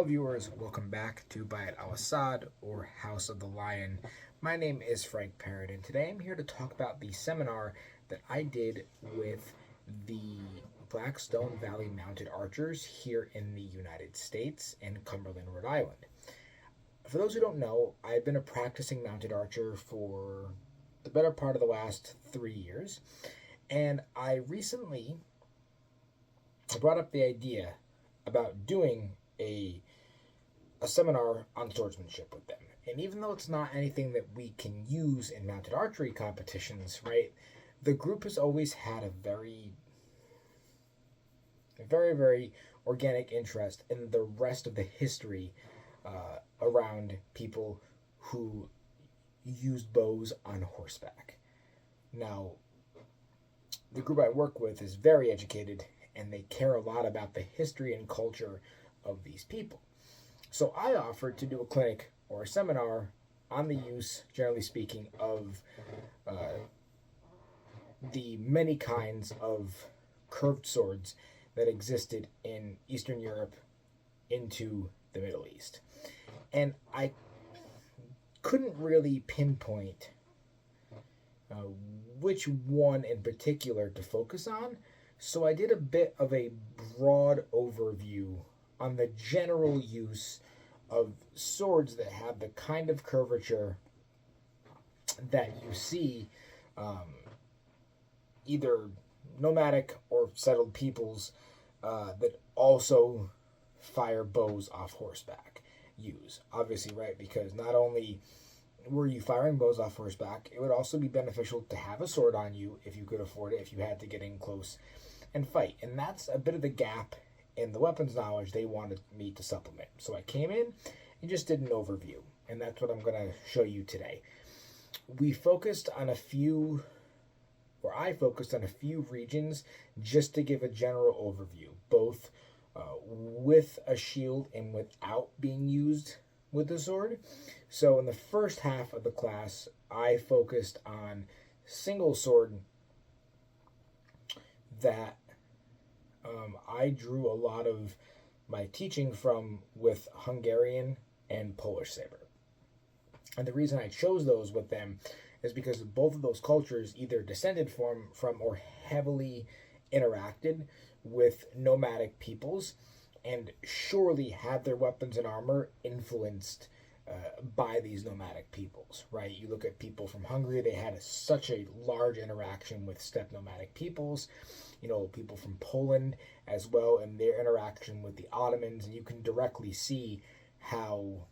viewers, welcome back to By Al-Asad, or House of the Lion. My name is Frank Parrott, and today I'm here to talk about the seminar that I did with the Blackstone Valley Mounted Archers here in the United States in Cumberland, Rhode Island. For those who don't know, I've been a practicing mounted archer for the better part of the last 3 years, and I recently brought up the idea about doing a seminar on swordsmanship with them. And even though it's not anything that we can use in mounted archery competitions, right, the group has always had a very organic interest in the rest of the history around people who used bows on horseback. Now, the group I work with is very educated, and they care a lot about the history and culture of these people. So I offered to do a clinic or a seminar on the use, generally speaking, of the many kinds of curved swords that existed in Eastern Europe into the Middle East. And I couldn't really pinpoint which one in particular to focus on, so I did a bit of a broad overview on the general use of swords that have the kind of curvature that you see either nomadic or settled peoples that also fire bows off horseback use. Obviously, right, because not only were you firing bows off horseback, it would also be beneficial to have a sword on you if you could afford it, if you had to get in close and fight. And that's a bit of the gap in the weapons knowledge they wanted me to supplement. So I came in and just did an overview, and that's what I'm going to show you today. I focused on a few regions just to give a general overview, both with a shield and without being used with the sword. So in the first half of the class, I focused on single sword that I drew a lot of my teaching from with Hungarian and Polish saber. And the reason I chose those with them is because both of those cultures either descended from or heavily interacted with nomadic peoples, and surely had their weapons and armor influenced by these nomadic peoples, right? You look at people from Hungary, they had such a large interaction with steppe nomadic peoples. You know, people from Poland as well, and their interaction with the Ottomans, and you can directly see how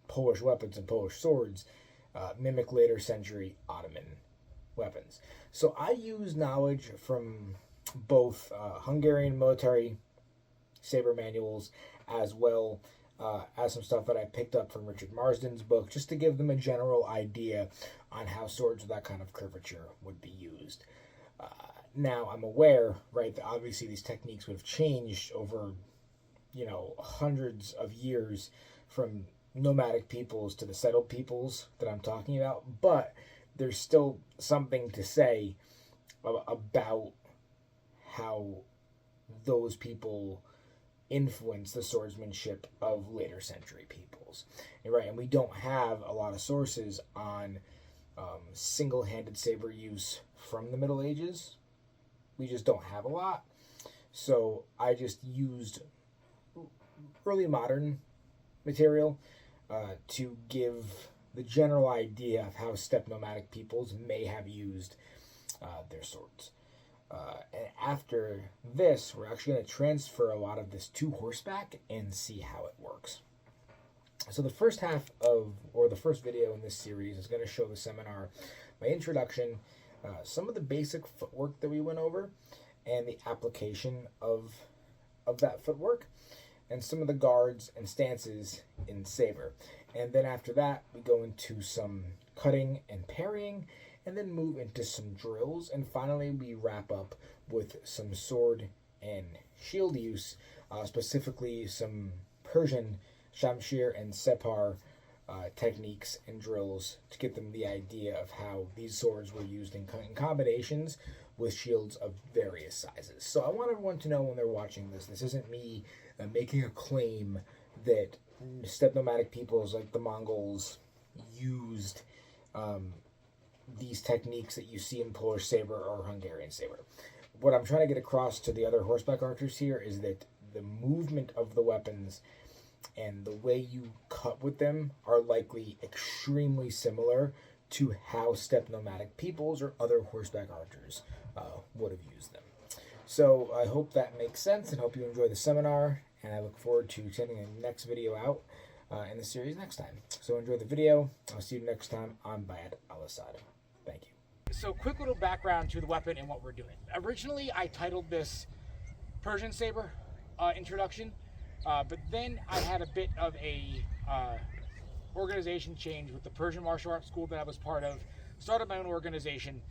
Polish weapons and Polish swords mimic later century Ottoman weapons. So I use knowledge from both Hungarian military saber manuals, as well as some stuff that I picked up from Richard Marsden's book, just to give them a general idea on how swords with that kind of curvature would be used. Now, I'm aware, right, that obviously these techniques would have changed over, hundreds of years from nomadic peoples to the settled peoples that I'm talking about, but there's still something to say about how those people influence the swordsmanship of later century peoples, right? And we don't have a lot of sources on single-handed saber use from the Middle Ages. We just don't have a lot. So I just used early modern material to give the general idea of how steppe nomadic peoples may have used their swords. And after this, we're actually going to transfer a lot of this to horseback and see how it works. So the first video in this series is going to show the seminar, my introduction, some of the basic footwork that we went over, and the application of that footwork, and some of the guards and stances in saber. And then after that, we go into some cutting and parrying, and then move into some drills, and finally we wrap up with some sword and shield use, specifically some Persian shamshir and separ techniques and drills to give them the idea of how these swords were used in combinations with shields of various sizes. So I want everyone to know when they're watching this, this isn't me making a claim that steppe nomadic peoples like the Mongols used these techniques that you see in Polish saber or Hungarian saber. What I'm trying to get across to the other horseback archers here is that the movement of the weapons and the way you cut with them are likely extremely similar to how steppe nomadic peoples or other horseback archers would have used them. So I hope that makes sense and hope you enjoy the seminar, and I look forward to sending the next video out in the series next time. So enjoy the video. I'll see you next time on Al-Asad. Thank you. So quick little background to the weapon and what we're doing. Originally I titled this Persian Saber introduction, but then I had a bit of a organization change with the Persian martial arts school that I was part of. Started my own organization,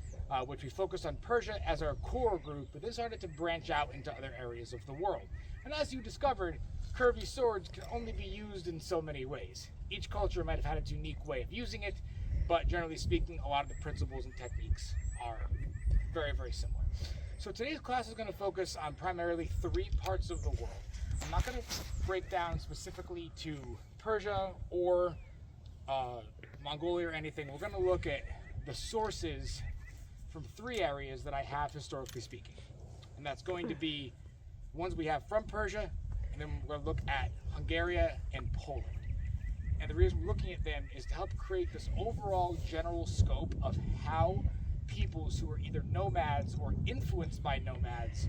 which we focused on Persia as our core group, but then started to branch out into other areas of the world. And as you discovered, curvy swords can only be used in so many ways. Each culture might have had its unique way of using it, but generally speaking, a lot of the principles and techniques are very, very similar. So today's class is going to focus on primarily 3 parts of the world. I'm not going to break down specifically to Persia or Mongolia or anything. We're going to look at the sources from 3 areas that I have historically speaking. And that's going to be ones we have from Persia, and then we're going to look at Hungary and Poland. And the reason we're looking at them is to help create this overall general scope of how peoples who are either nomads or influenced by nomads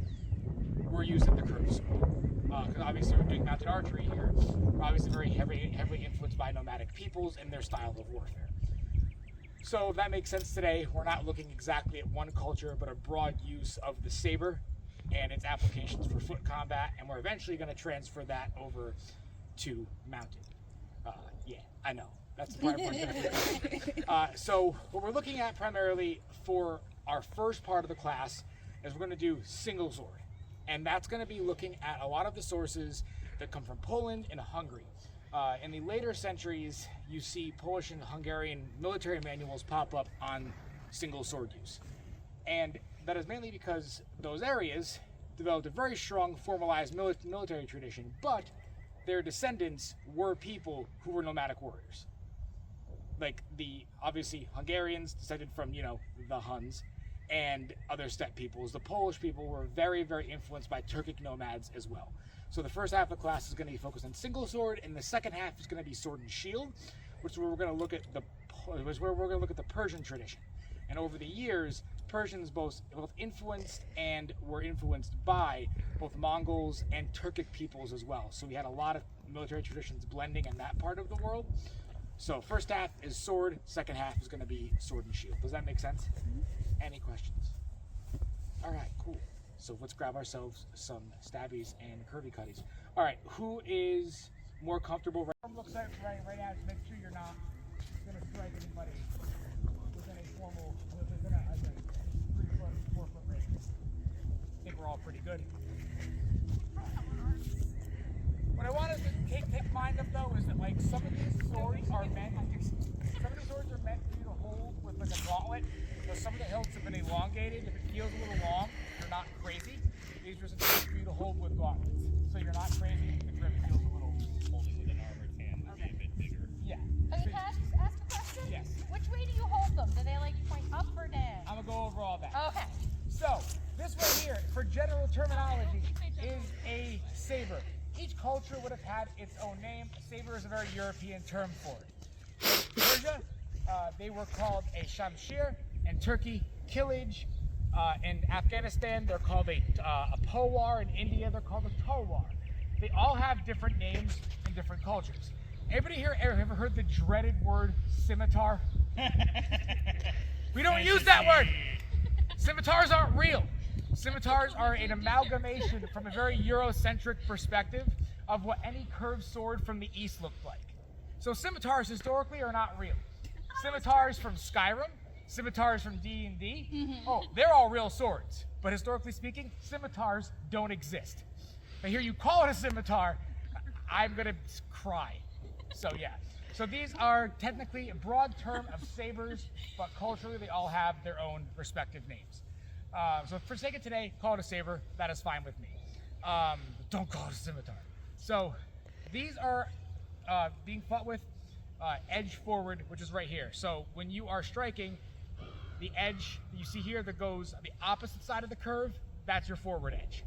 were using the curved sword. Because obviously we're doing mounted archery here. We're obviously very heavily influenced by nomadic peoples and their style of warfare. So if that makes sense today, we're not looking exactly at one culture, but a broad use of the saber and its applications for foot combat, and we're eventually going to transfer that over to mounted. Yeah, I know. That's the part we're going to So what we're looking at primarily for our first part of the class is we're going to do single sword. And that's going to be looking at a lot of the sources that come from Poland and Hungary. In the later centuries, you see Polish and Hungarian military manuals pop up on single sword use. And that is mainly because those areas developed a very strong formalized military tradition, but their descendants were people who were nomadic warriors. Like obviously Hungarians descended from, the Huns and other steppe peoples. The Polish people were very, very influenced by Turkic nomads as well. So the first half of the class is going to be focused on single sword, and the second half is going to be sword and shield, which is where we're going to look at the Persian tradition. And over the years, Persians both influenced and were influenced by both Mongols and Turkic peoples as well. So we had a lot of military traditions blending in that part of the world. So first half is sword, second half is going to be sword and shield. Does that make sense? Any questions? All right, cool. So let's grab ourselves some stabbies and curvy cutties. All right, who is more comfortable? Looks like right now to make sure you're not going to strike anybody within a formal, within a 3-foot, 4-foot range. I think we're all pretty good. What I want to take mind of though is that some of these swords are meant for you to hold with a gauntlet. So some of the hilts have been elongated. If it feels a little long, you're not crazy. These are supposed for you to hold with gauntlets. So you're not crazy. The grip feels a little holding with an armored hand would be a bit bigger. Yeah. Okay, can I ask a question? Yes. Which way do you hold them? Do they point up or down? I'm gonna go over all that. Okay. So this right here, for general terminology, is a saber. Each culture would have had its own name. A saber is a very European term for it. In Persia, they were called a shamshir. In Turkey, kilij. In Afghanistan, they're called a powar. In India, they're called a tawar. They all have different names in different cultures. Everybody here ever heard the dreaded word scimitar? We don't use that word. Scimitars aren't real. Scimitars are an amalgamation from a very Eurocentric perspective of what any curved sword from the East looked like. So scimitars historically are not real. Scimitars from Skyrim, scimitars from D&D, oh, they're all real swords. But historically speaking, scimitars don't exist. If I hear you call it a scimitar, I'm gonna cry. So yeah. So these are technically a broad term of sabers, but culturally they all have their own respective names. So for sake of today, call it a saber. That is fine with me. Don't call it a scimitar. So these are being fought with edge forward, which is right here. So when you are striking, the edge that you see here that goes on the opposite side of the curve, that's your forward edge.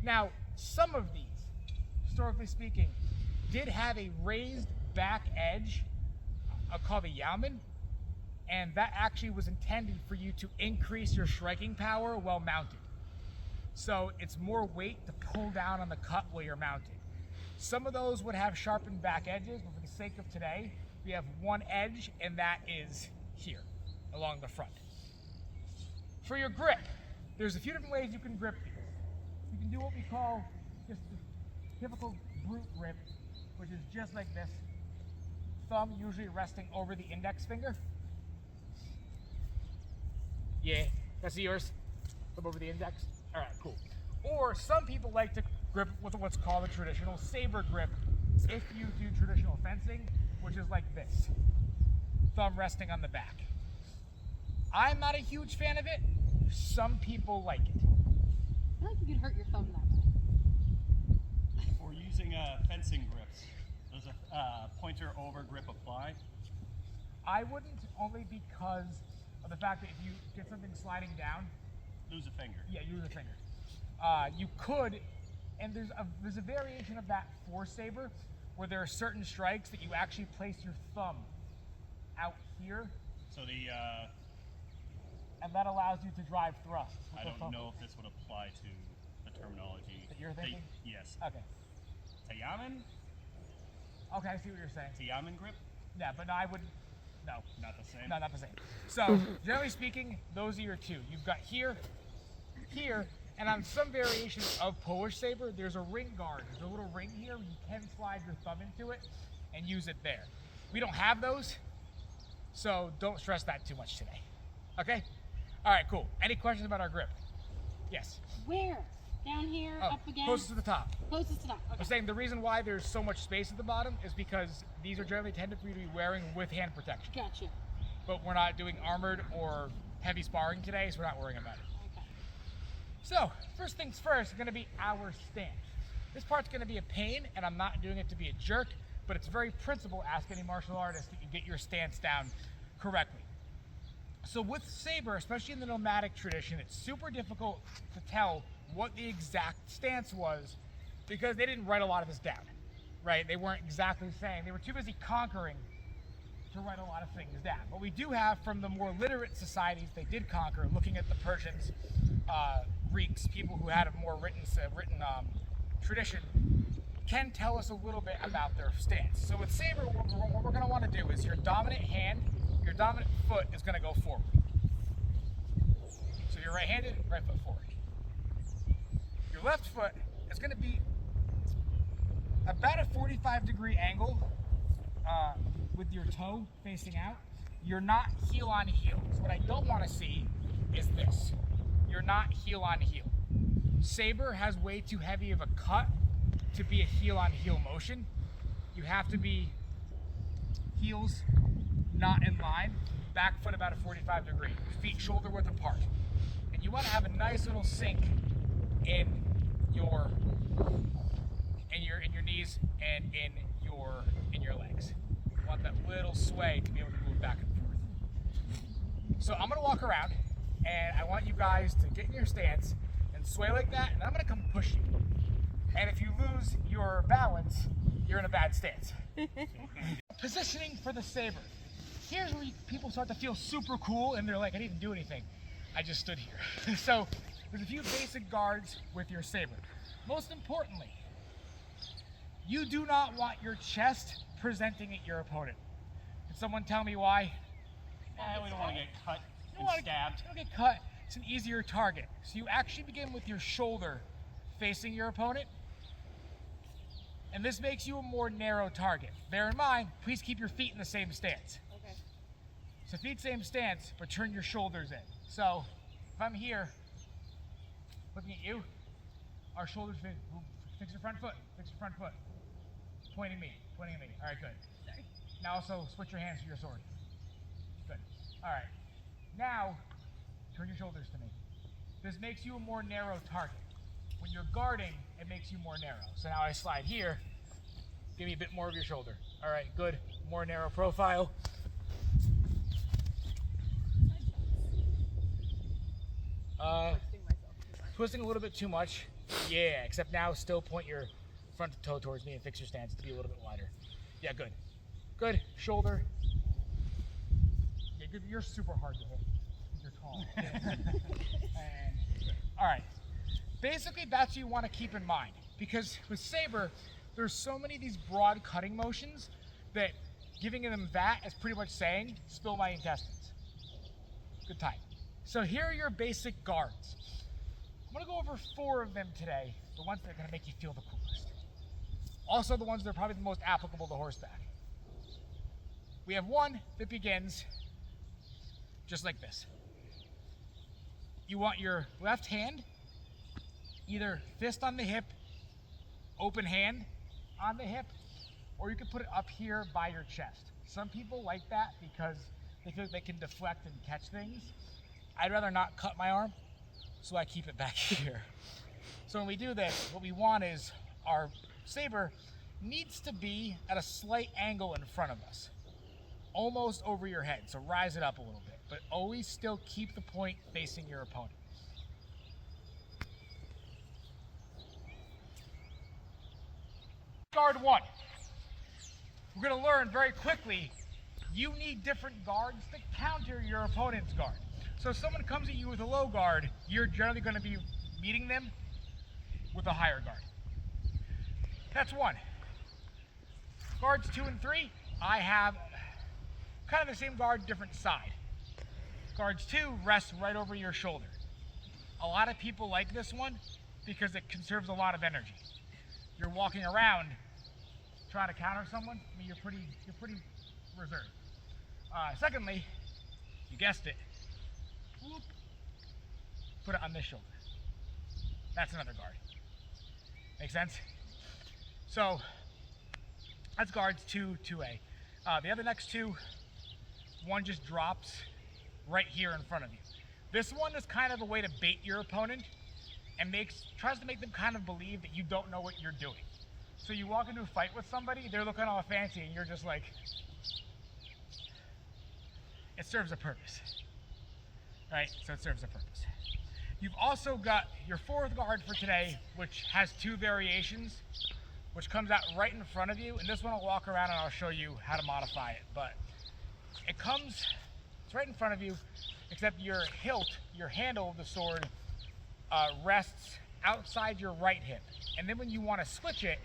Now, some of these, historically speaking, did have a raised back edge called the yamen, and that actually was intended for you to increase your striking power while mounted. So it's more weight to pull down on the cut while you're mounted. Some of those would have sharpened back edges, but for the sake of today, we have one edge, and that is here, along the front. For your grip, there's a few different ways you can grip these. You can do what we call just the typical brute grip, which is just like this. Thumb usually resting over the index finger. Yeah, that's yours. Thumb over the index. All right, cool. Or some people like to grip with what's called a traditional saber grip if you do traditional fencing, which is like this. Thumb resting on the back. I'm not a huge fan of it. Some people like it. I feel like you could hurt your thumb that way. For using fencing grips, does a pointer over grip apply? I wouldn't, only because of the fact that if you get something sliding down, Lose a finger. yeah, you lose a finger. You could, and there's a variation of that for saber, where there are certain strikes that you actually place your thumb out here, So and that allows you to drive thrusts. with I the don't thumb. know if this would apply to the terminology. That you're thinking? Yes. Okay. Tayaman? Okay, I see what you're saying. Tayaman grip? Yeah, but I wouldn't. No. Not the same? No, not the same. So, generally speaking, those are your two. You've got here, here, and on some variations of Polish saber, there's a ring guard. There's a little ring here where you can slide your thumb into it and use it there. We don't have those, so don't stress that too much today. Okay? All right, cool. Any questions about our grip? Yes. Where? Down here? Oh, Up again? closest to the top. Closest to that. I'm Okay. saying the reason why there's so much space at the bottom is because these are generally intended for you to be wearing with hand protection. Gotcha. But we're not doing armored or heavy sparring today, so we're not worrying about it. Okay. So, first things first is going to be our stance. This part's going to be a pain, and I'm not doing it to be a jerk, but it's very principle. Ask any martial artist that you get your stance down correctly. So with saber, especially in the nomadic tradition, it's super difficult to tell what the exact stance was because they didn't write a lot of this down, right? They weren't exactly saying. They were too busy conquering to write a lot of things down. What we do have from the more literate societies they did conquer, looking at the Persians, Greeks, people who had a more written tradition, can tell us a little bit about their stance. So with saber, what we're going to want to do is your dominant hand, your dominant foot is going to go forward. So you're right-handed, right foot forward. Your left foot is going to be about a 45-degree angle with your toe facing out. You're not heel on heel. So what I don't want to see is this. You're not heel on heel. Saber has way too heavy of a cut to be a heel on heel motion. You have to be heels not in line, back foot about a 45 degree, feet shoulder width apart. And you want to have a nice little sink in your knees and in your legs. You want that little sway to be able to move back and forth. So I'm gonna walk around and I want you guys to get in your stance and sway like that, and I'm gonna come push you. And if you lose your balance, you're in a bad stance. Positioning for the saber. Here's where people start to feel super cool and they're like, I didn't do anything. I just stood here. So there's a few basic guards with your saber. Most importantly, you do not want your chest presenting at your opponent. Can someone tell me why? We don't want to get cut You and don't stabbed. You don't get cut. It's an easier target. So you actually begin with your shoulder facing your opponent. And this makes you a more narrow target. Bear in mind, please keep your feet in the same stance. Okay. So feet same stance, but turn your shoulders in. So if I'm here, looking at you, our shoulders fix your front foot, fix your front foot. Pointing me. All right, good. Now also switch your hands to your sword. Good. All right. Now, turn your shoulders to me. this makes you a more narrow target. When you're guarding, it makes you more narrow. So now I slide here, give me a bit more of your shoulder. All right, good, more narrow profile. Twisting a little bit too much. Yeah, except now still point your front toe towards me and fix your stance to be a little bit wider. Yeah, good. Good, shoulder. Yeah, good. You're super hard to hit. You're tall. And, all right. Basically, that's what you want to keep in mind. Because with Saber, there's so many of these broad cutting motions that giving them that is pretty much saying, spill my intestines. Good time. So here are your basic guards. I'm gonna go over 4 of them today, the ones that are gonna make you feel the coolest. Also the ones that are probably the most applicable to horseback. We have one that begins just like this. You want your left hand, either fist on the hip, open hand on the hip, or you can put it up here by your chest. Some people like that because they feel like they can deflect and catch things. I'd rather not cut my arm, so I keep it back here. So when we do this, what we want is our saber needs to be at a slight angle in front of us, almost over your head. So rise it up a little bit, but always still keep the point facing your opponent. Guard 1. We're going to learn very quickly, you need different guards to counter your opponent's guard. So if someone comes at you with a low guard, you're generally going to be meeting them with a higher guard. That's 1. Guards 2 and 3, I have kind of the same guard, different side. Guards 2 rests right over your shoulder. A lot of people like this one because it conserves a lot of energy. You're walking around trying to counter someone, I mean, you're pretty reserved. Secondly, you guessed it, whoop, put it on this shoulder. That's another guard. Make sense? So that's guards 2, 2A. The other next 2, one just drops right here in front of you. This one is kind of a way to bait your opponent and tries to make them kind of believe that you don't know what you're doing. So you walk into a fight with somebody, they're looking all fancy, and you're just like, it serves a purpose. Right? So it serves a purpose. You've also got your 4th guard for today, which has 2 variations, which comes out right in front of you. And this one I'll walk around and I'll show you how to modify it. But it's right in front of you, except your hilt, your handle of the sword, rests outside your right hip. And then when you want to switch it,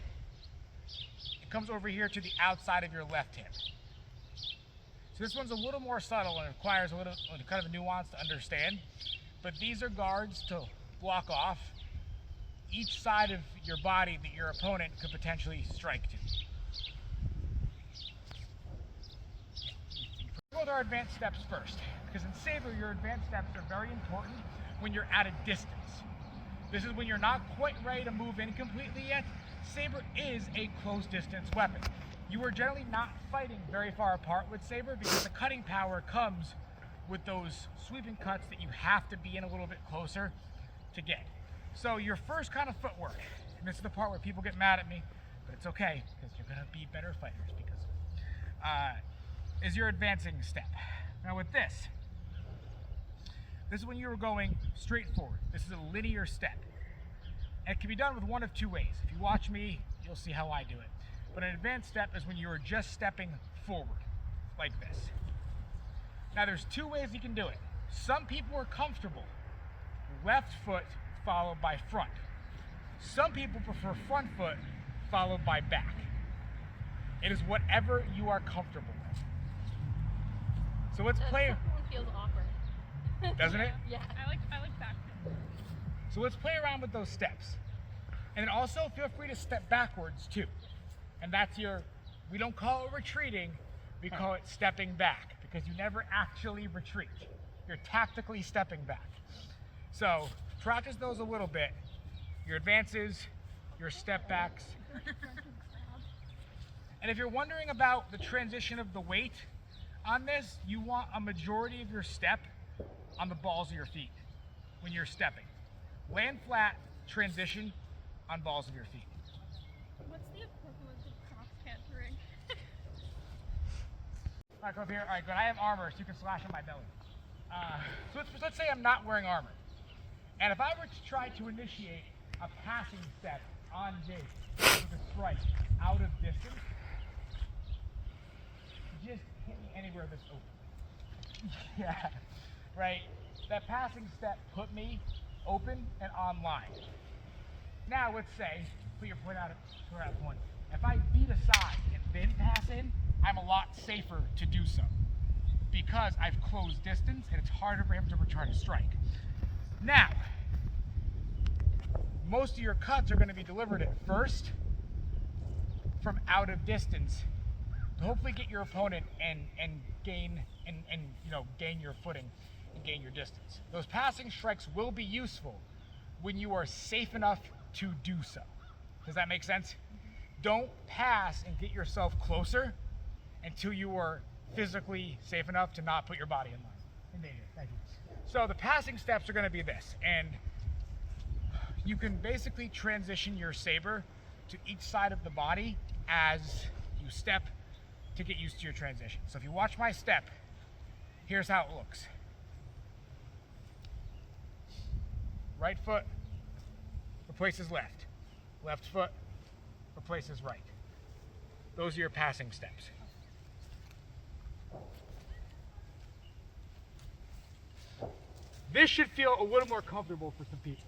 it comes over here to the outside of your left hip. So this one's a little more subtle and requires a little kind of a nuance to understand. But these are guards to block off each side of your body that your opponent could potentially strike to. We'll go to our advanced steps first, because in Saber, your advanced steps are very important when you're at a distance. This is when you're not quite ready to move in completely yet. Saber is a close distance weapon. You are generally not fighting very far apart with Saber because the cutting power comes with those sweeping cuts that you have to be in a little bit closer to get. So your first kind of footwork, and this is the part where people get mad at me, but it's okay because you're gonna be better fighters because of it, is your advancing step. Now with this is when you're going straight forward. This is a linear step. And it can be done with one of 2 ways. If you watch me, you'll see how I do it. But an advanced step is when you are just stepping forward, like this. Now there's 2 ways you can do it. Some people are comfortable left foot followed by front. Some people prefer front foot followed by back. It is whatever you are comfortable with. So let's play. That one feels awkward. Doesn't it? Yeah, I like back. So let's play around with those steps. And then also feel free to step backwards too. And that's we don't call it retreating, we call it stepping back, because you never actually retreat. You're tactically stepping back. So practice those a little bit. Your advances, your step backs. And if you're wondering about the transition of the weight on this, you want a majority of your step on the balls of your feet when you're stepping. land flat, transition on balls of your feet. What's the equivalent of cross cantering? All right, come up here. All right, good. I have armor, so you can slash on my belly. So let's say I'm not wearing armor. And if I were to try to initiate a passing step on Jake with a strike out of distance, just hit me anywhere that's open. Yeah, right? That passing step put me open and online. Now let's say, put your point out at point. If I beat aside and then pass in, I'm a lot safer to do so because I've closed distance and it's harder for him to return a strike. Now, most of your cuts are going to be delivered at first from out of distance to hopefully get your opponent and gain gain your footing and gain your distance. Those passing strikes will be useful when you are safe enough to do so. Does that make sense? Don't pass and get yourself closer until you are physically safe enough to not put your body in danger. Thank you. So the passing steps are going to be this, and you can basically transition your saber to each side of the body as you step to get used to your transition. So if you watch my step, here's how it looks. Right foot replaces left. Left foot replaces right. Those are your passing steps. This should feel a little more comfortable for some people.